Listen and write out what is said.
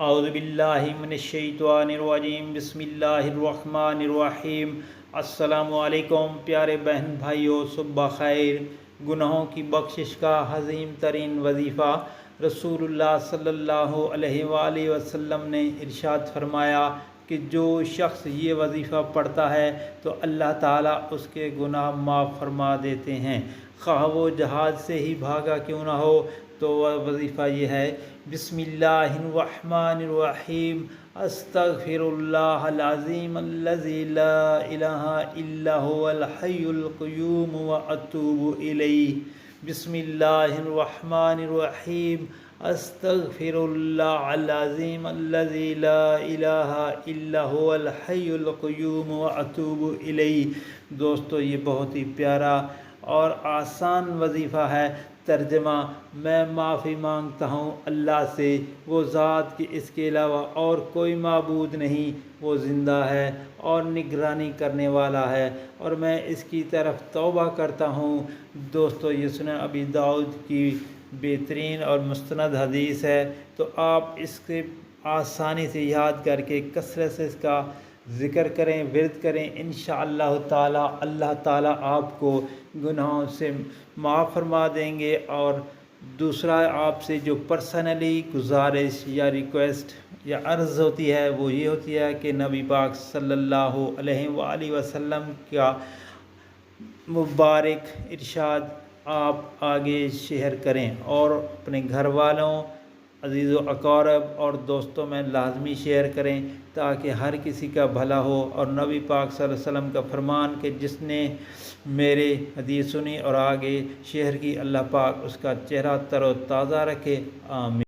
اعوذ باللہ من الشیطان الرجیم، بسم اللہ الرحمن الرحیم۔ السلام علیکم پیارے بہن بھائیوں، صبح خیر۔ گناہوں کی بخشش کا عظیم ترین وظیفہ رسول اللہ صلی اللہ علیہ وآلہ وسلم نے ارشاد فرمایا کہ جو شخص یہ وظیفہ پڑھتا ہے تو اللہ تعالیٰ اس کے گناہ معاف فرما دیتے ہیں، خواہ وہ جہاد سے ہی بھاگا کیوں نہ ہو۔ تو وہ وظیفہ یہ ہے، بسم اللہ الرحمن الرحیم، استغفر اللہ العظیم الذی لا الہ الا هو الحی القیوم واتوب الیہ۔ بسم اللہ الرحمن الرحیم، استغفر اللہ العظیم الذی لا الہ الا هو الحی القیوم واتوب الیہ۔ دوستو، یہ بہت ہی پیارا اور آسان وظیفہ ہے۔ ترجمہ: میں معافی مانگتا ہوں اللہ سے، وہ ذات کہ اس کے علاوہ اور کوئی معبود نہیں، وہ زندہ ہے اور نگرانی کرنے والا ہے، اور میں اس کی طرف توبہ کرتا ہوں۔ دوستو، یہ سنن ابی داؤد کی بہترین اور مستند حدیث ہے، تو آپ اس کے آسانی سے یاد کر کے کثرت سے اس کا ذکر کریں، ورد کریں۔ انشاءاللہ تعالی اللہ تعالیٰ آپ کو گناہوں سے معاف فرما دیں گے۔ اور دوسرا آپ سے جو پرسنلی گزارش یا ریکویسٹ یا عرض ہوتی ہے وہ یہ ہوتی ہے کہ نبی پاک صلی اللہ علیہ وآلہ وسلم کا مبارک ارشاد آپ آگے شیئر کریں، اور اپنے گھر والوں، عزیز و اقارب اور دوستوں میں لازمی شیئر کریں تاکہ ہر کسی کا بھلا ہو۔ اور نبی پاک صلی اللہ علیہ وسلم کا فرمان کہ جس نے میرے حدیث سنی اور آگے شیئر کی، اللہ پاک اس کا چہرہ تر و تازہ رکھے۔ آمین۔